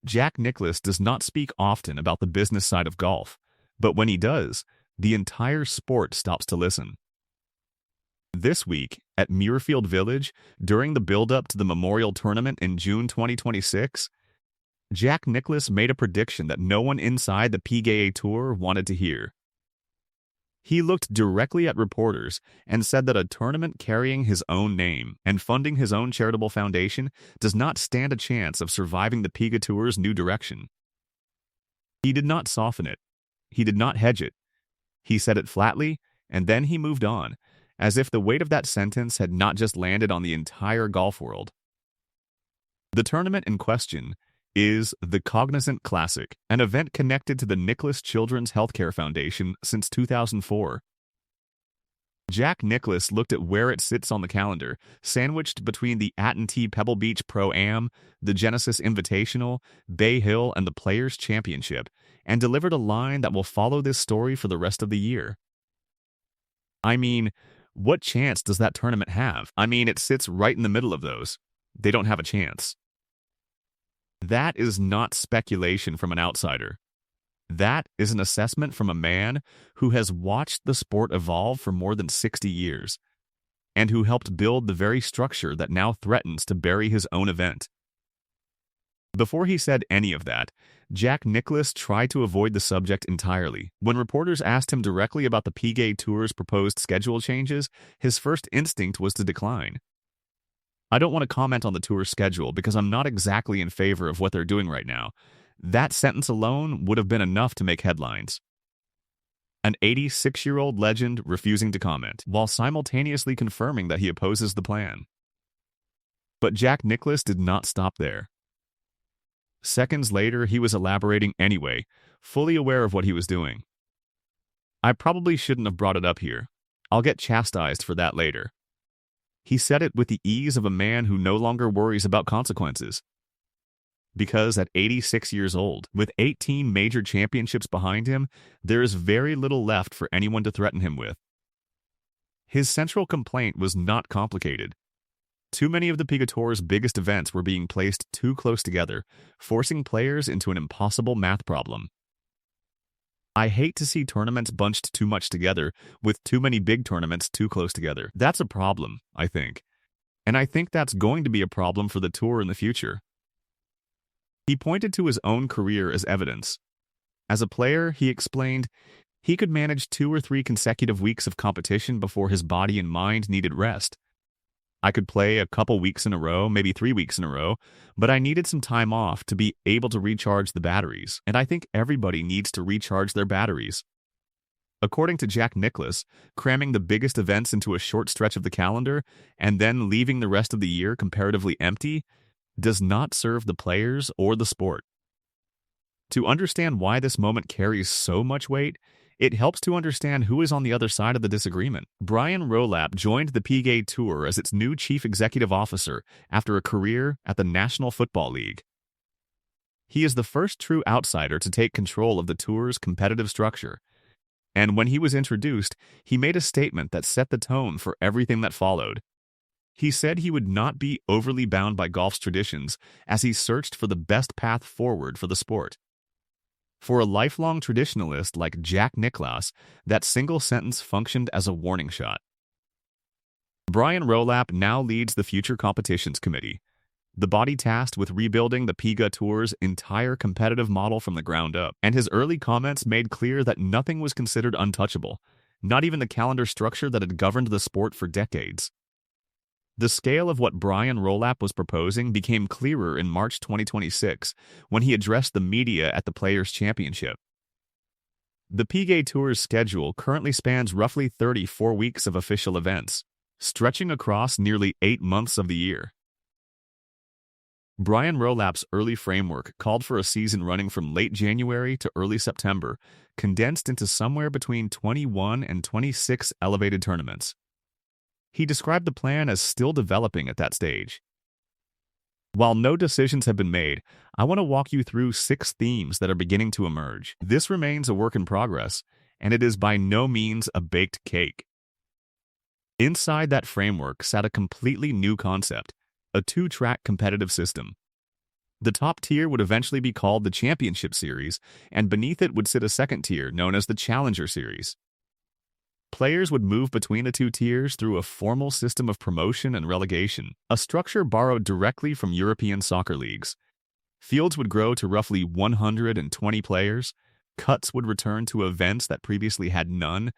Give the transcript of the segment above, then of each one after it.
Jack Nicklaus does not speak often about the business side of golf, but when he does, the entire sport stops to listen. This week, at Muirfield Village, during the build-up to the Memorial Tournament in June 2026, Jack Nicklaus made a prediction that no one inside the PGA Tour wanted to hear. He looked directly at reporters and said that a tournament carrying his own name and funding his own charitable foundation does not stand a chance of surviving the PGA Tour's new direction. He did not soften it. He did not hedge it. He said it flatly, and then he moved on, as if the weight of that sentence had not just landed on the entire golf world. The tournament in question is the Cognizant Classic, an event connected to the Nicklaus Children's Healthcare Foundation since 2004. Jack Nicklaus looked at where it sits on the calendar, sandwiched between the At&T Pebble Beach Pro-Am, the Genesis Invitational, Bay Hill, and the Players' Championship, and delivered a line that will follow this story for the rest of the year. I mean, what chance does that tournament have? It sits right in the middle of those. They don't have a chance. That is not speculation from an outsider. That is an assessment from a man who has watched the sport evolve for more than 60 years, and who helped build the very structure that now threatens to bury his own event. Before he said any of that, Jack Nicklaus tried to avoid the subject entirely. When reporters asked him directly about the PGA Tour's proposed schedule changes, his first instinct was to decline. I don't want to comment on the tour's schedule because I'm not exactly in favor of what they're doing right now. That sentence alone would have been enough to make headlines. An 86-year-old legend refusing to comment, while simultaneously confirming that he opposes the plan. But Jack Nicklaus did not stop there. Seconds later, he was elaborating anyway, fully aware of what he was doing. I probably shouldn't have brought it up here. I'll get chastised for that later. He said it with the ease of a man who no longer worries about consequences. Because at 86 years old, with 18 major championships behind him, there is very little left for anyone to threaten him with. His central complaint was not complicated. Too many of the PGA Tour's biggest events were being placed too close together, forcing players into an impossible math problem. I hate to see tournaments bunched too much together, with too many big tournaments too close together. That's a problem, I think. And I think that's going to be a problem for the tour in the future. He pointed to his own career as evidence. As a player, he explained, he could manage 2 or 3 consecutive weeks of competition before his body and mind needed rest. I could play a couple weeks in a row, maybe 3 weeks in a row, but I needed some time off to be able to recharge the batteries, and I think everybody needs to recharge their batteries. According to Jack Nicklaus, cramming the biggest events into a short stretch of the calendar and then leaving the rest of the year comparatively empty does not serve the players or the sport. To understand why this moment carries so much weight, it helps to understand who is on the other side of the disagreement. Brian Rolap joined the PGA Tour as its new chief executive officer after a career at the National Football League. He is the first true outsider to take control of the tour's competitive structure, and when he was introduced, he made a statement that set the tone for everything that followed. He said he would not be overly bound by golf's traditions as he searched for the best path forward for the sport. For a lifelong traditionalist like Jack Nicklaus, that single sentence functioned as a warning shot. Brian Rolap now leads the Future Competitions Committee, the body tasked with rebuilding the PGA Tour's entire competitive model from the ground up, and his early comments made clear that nothing was considered untouchable, not even the calendar structure that had governed the sport for decades. The scale of what Brian Rolap was proposing became clearer in March 2026 when he addressed the media at the Players' Championship. The PGA Tour's schedule currently spans roughly 34 weeks of official events, stretching across nearly 8 months of the year. Brian Rolap's early framework called for a season running from late January to early September, condensed into somewhere between 21 and 26 elevated tournaments. He described the plan as still developing at that stage. While no decisions have been made, I want to walk you through 6 themes that are beginning to emerge. This remains a work in progress, and it is by no means a baked cake. Inside that framework sat a completely new concept, a 2-track competitive system. The top tier would eventually be called the Championship Series, and beneath it would sit a second tier known as the Challenger Series. Players would move between the two tiers through a formal system of promotion and relegation, a structure borrowed directly from European soccer leagues. Fields would grow to roughly 120 players, cuts would return to events that previously had none,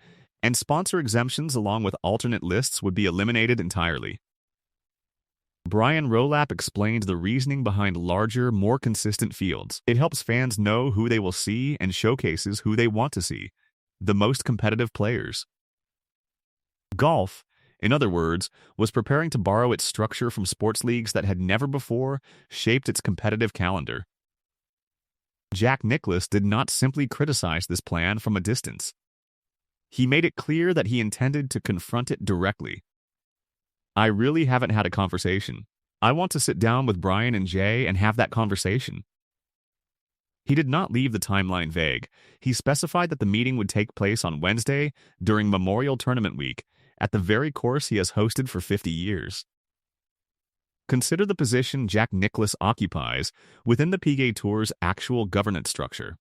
and sponsor exemptions along with alternate lists would be eliminated entirely. Brian Rolap explained the reasoning behind larger, more consistent fields. It helps fans know who they will see and showcases who they want to see, the most competitive players. Golf, in other words, was preparing to borrow its structure from sports leagues that had never before shaped its competitive calendar. Jack Nicklaus did not simply criticize this plan from a distance. He made it clear that he intended to confront it directly. I really haven't had a conversation. I want to sit down with Brian and Jay and have that conversation. He did not leave the timeline vague. He specified that the meeting would take place on Wednesday during Memorial Tournament Week, at the very course he has hosted for 50 years. Consider the position Jack Nicklaus occupies within the PGA Tour's actual governance structure.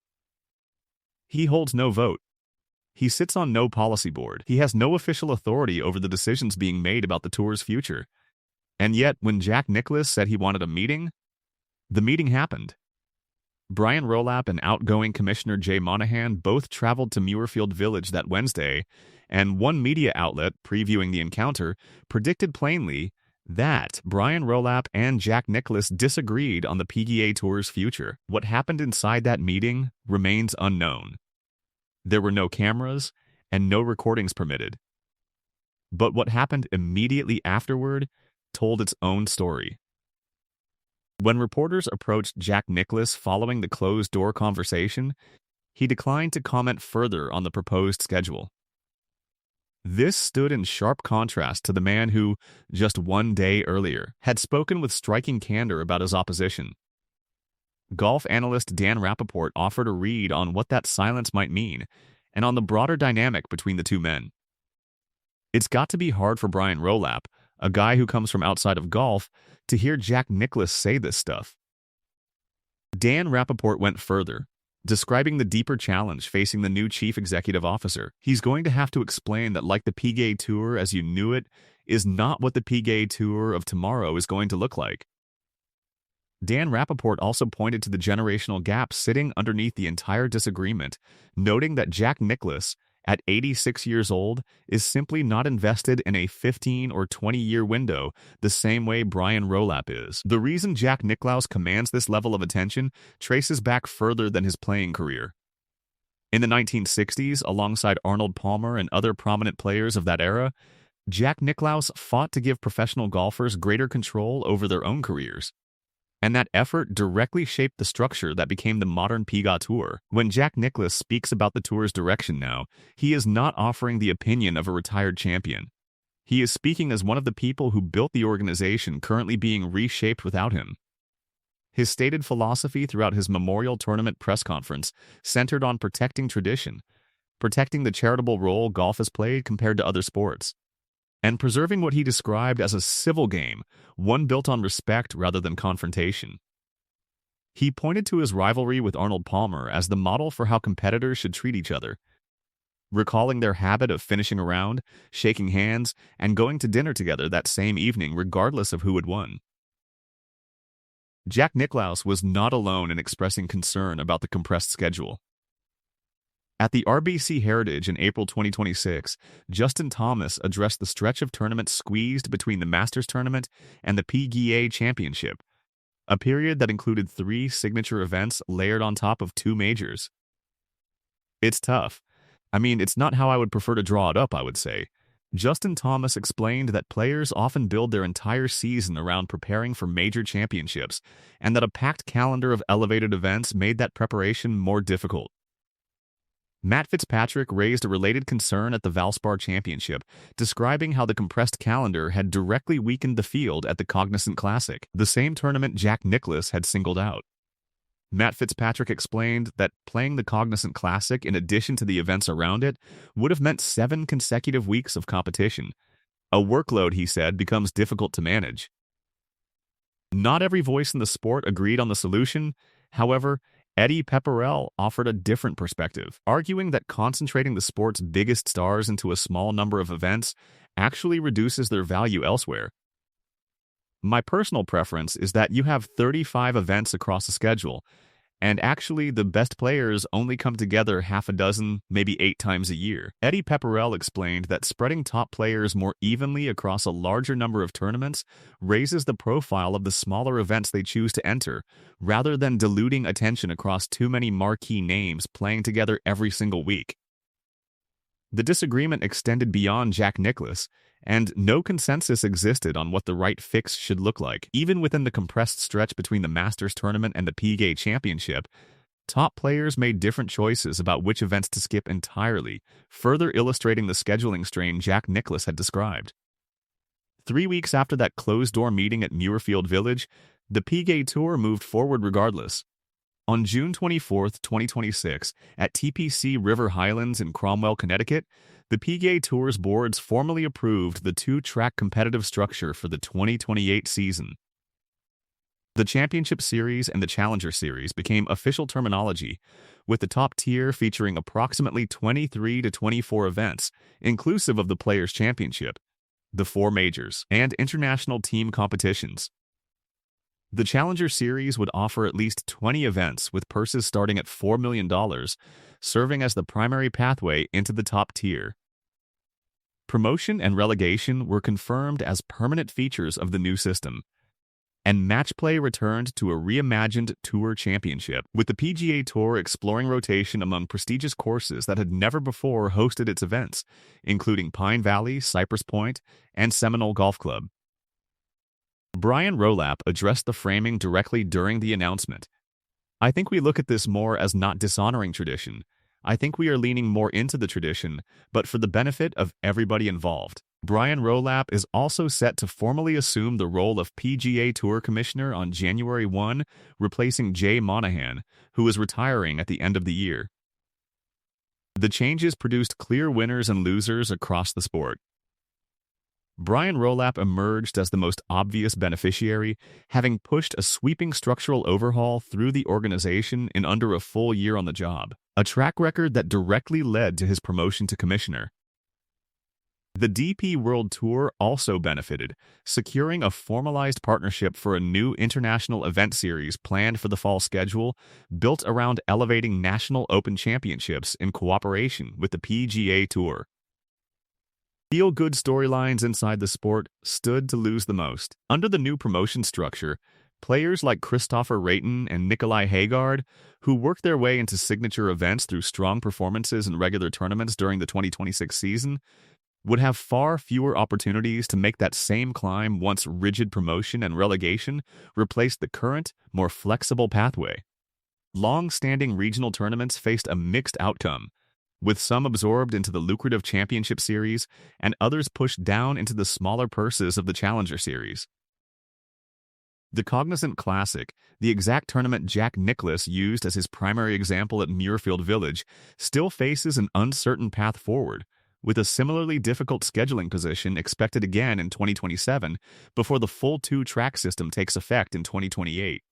He holds no vote. He sits on no policy board. He has no official authority over the decisions being made about the tour's future. And yet, when Jack Nicklaus said he wanted a meeting, the meeting happened. Brian Rolap and outgoing Commissioner Jay Monahan both traveled to Muirfield Village that Wednesday, and one media outlet previewing the encounter predicted plainly that Brian Rolap and Jack Nicklaus disagreed on the PGA Tour's future. What happened inside that meeting remains unknown. There were no cameras and no recordings permitted. But what happened immediately afterward told its own story. When reporters approached Jack Nicklaus following the closed-door conversation, he declined to comment further on the proposed schedule. This stood in sharp contrast to the man who, just one day earlier, had spoken with striking candor about his opposition. Golf analyst Dan Rappaport offered a read on what that silence might mean and on the broader dynamic between the two men. It's got to be hard for Brian Rolap, a guy who comes from outside of golf, to hear Jack Nicklaus say this stuff. Dan Rappaport went further, describing the deeper challenge facing the new chief executive officer. He's going to have to explain that, like the PGA Tour as you knew it, is not what the PGA Tour of tomorrow is going to look like. Dan Rappaport also pointed to the generational gap sitting underneath the entire disagreement, noting that Jack Nicklaus, at 86 years old, is simply not invested in a 15 or 20-year window the same way Brian Rolap is. The reason Jack Nicklaus commands this level of attention traces back further than his playing career. In the 1960s, alongside Arnold Palmer and other prominent players of that era, Jack Nicklaus fought to give professional golfers greater control over their own careers. And that effort directly shaped the structure that became the modern PGA Tour. When Jack Nicklaus speaks about the tour's direction now, he is not offering the opinion of a retired champion. He is speaking as one of the people who built the organization currently being reshaped without him. His stated philosophy throughout his Memorial Tournament press conference centered on protecting tradition, protecting the charitable role golf has played compared to other sports, and preserving what he described as a civil game, one built on respect rather than confrontation. He pointed to his rivalry with Arnold Palmer as the model for how competitors should treat each other, recalling their habit of finishing a round, shaking hands, and going to dinner together that same evening regardless of who had won. Jack Nicklaus was not alone in expressing concern about the compressed schedule. At the RBC Heritage in April 2026, Justin Thomas addressed the stretch of tournaments squeezed between the Masters Tournament and the PGA Championship, a period that included 3 signature events layered on top of 2 majors. It's tough. I mean, it's not how I would prefer to draw it up, I would say. Justin Thomas explained that players often build their entire season around preparing for major championships, and that a packed calendar of elevated events made that preparation more difficult. Matt Fitzpatrick raised a related concern at the Valspar Championship, describing how the compressed calendar had directly weakened the field at the Cognizant Classic, the same tournament Jack Nicklaus had singled out. Matt Fitzpatrick explained that playing the Cognizant Classic in addition to the events around it would have meant 7 consecutive weeks of competition. A workload, he said, becomes difficult to manage. Not every voice in the sport agreed on the solution. However, Eddie Pepperell offered a different perspective, arguing that concentrating the sport's biggest stars into a small number of events actually reduces their value elsewhere. My personal preference is that you have 35 events across the schedule, and actually the best players only come together half a dozen, maybe 8 times a year. Eddie Pepperell explained that spreading top players more evenly across a larger number of tournaments raises the profile of the smaller events they choose to enter, rather than diluting attention across too many marquee names playing together every single week. The disagreement extended beyond Jack Nicklaus, and no consensus existed on what the right fix should look like. Even within the compressed stretch between the Masters tournament and the PGA Championship, top players made different choices about which events to skip entirely, further illustrating the scheduling strain Jack Nicklaus had described. 3 weeks after that closed-door meeting at Muirfield Village, the PGA Tour moved forward regardless. On June 24, 2026, at TPC River Highlands in Cromwell, Connecticut, the PGA Tour's boards formally approved the 2-track competitive structure for the 2028 season. The Championship Series and the Challenger Series became official terminology, with the top tier featuring approximately 23 to 24 events, inclusive of the Players' Championship, the 4 majors, and international team competitions. The Challenger Series would offer at least 20 events with purses starting at $4 million, serving as the primary pathway into the top tier. Promotion and relegation were confirmed as permanent features of the new system, and match play returned to a reimagined Tour Championship, with the PGA Tour exploring rotation among prestigious courses that had never before hosted its events, including Pine Valley, Cypress Point, and Seminole Golf Club. Brian Rolap addressed the framing directly during the announcement. "I think we look at this more as not dishonoring tradition. I think we are leaning more into the tradition, but for the benefit of everybody involved." Brian Rolap is also set to formally assume the role of PGA Tour Commissioner on January 1, replacing Jay Monahan, who is retiring at the end of the year. The changes produced clear winners and losers across the sport. Brian Rolap emerged as the most obvious beneficiary, having pushed a sweeping structural overhaul through the organization in under a full year on the job, a track record that directly led to his promotion to commissioner. The DP World Tour also benefited, securing a formalized partnership for a new international event series planned for the fall schedule, built around elevating National Open Championships in cooperation with the PGA Tour. Feel-good storylines inside the sport stood to lose the most. Under the new promotion structure, players like Christopher Rayton and Nikolai Hagard, who worked their way into signature events through strong performances in regular tournaments during the 2026 season, would have far fewer opportunities to make that same climb once rigid promotion and relegation replaced the current, more flexible pathway. Long-standing regional tournaments faced a mixed outcome, with some absorbed into the lucrative Championship Series and others pushed down into the smaller purses of the Challenger Series. The Cognizant Classic, the exact tournament Jack Nicklaus used as his primary example at Muirfield Village, still faces an uncertain path forward, with a similarly difficult scheduling position expected again in 2027 before the full 2-track system takes effect in 2028.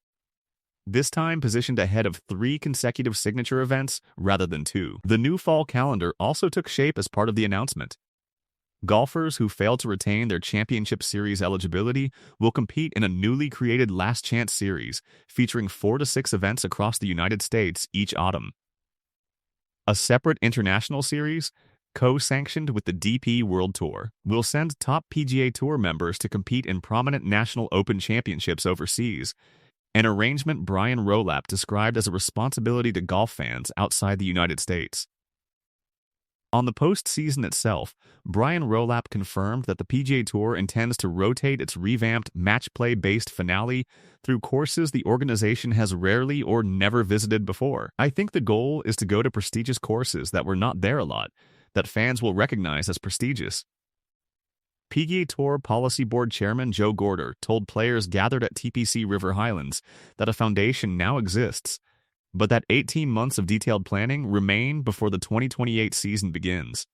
This time positioned ahead of 3 consecutive signature events rather than 2. The new fall calendar also took shape as part of the announcement. Golfers who fail to retain their Championship Series eligibility will compete in a newly created Last Chance Series, featuring 4 to 6 events across the United States each autumn. A separate international series, co-sanctioned with the DP World Tour, will send top PGA Tour members to compete in prominent National Open Championships overseas, an arrangement Brian Rolap described as a responsibility to golf fans outside the United States. On the postseason itself, Brian Rolap confirmed that the PGA Tour intends to rotate its revamped match play-based finale through courses the organization has rarely or never visited before. "I think the goal is to go to prestigious courses that were not there a lot, that fans will recognize as prestigious." PGA Tour Policy Board Chairman Joe Gorder told players gathered at TPC River Highlands that a foundation now exists, but that 18 months of detailed planning remain before the 2028 season begins.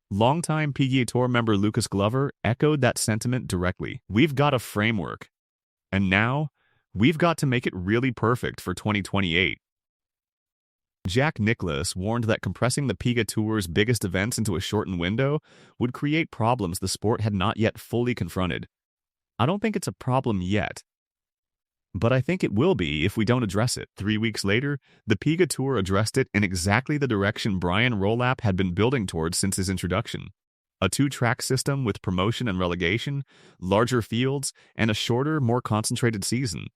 Longtime PGA Tour member Lucas Glover echoed that sentiment directly. "We've got a framework. And now, we've got to make it really perfect for 2028. Jack Nicklaus warned that compressing the PGA Tour's biggest events into a shortened window would create problems the sport had not yet fully confronted. I don't think it's a problem yet, but I think it will be if we don't address it. 3 weeks later, the PGA Tour addressed it in exactly the direction Brian Rolap had been building towards since his introduction. A 2-track system with promotion and relegation, larger fields, and a shorter, more concentrated season.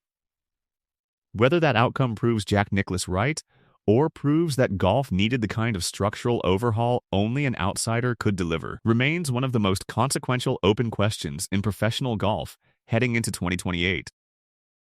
Whether that outcome proves Jack Nicklaus right, or proves that golf needed the kind of structural overhaul only an outsider could deliver, remains one of the most consequential open questions in professional golf heading into 2028.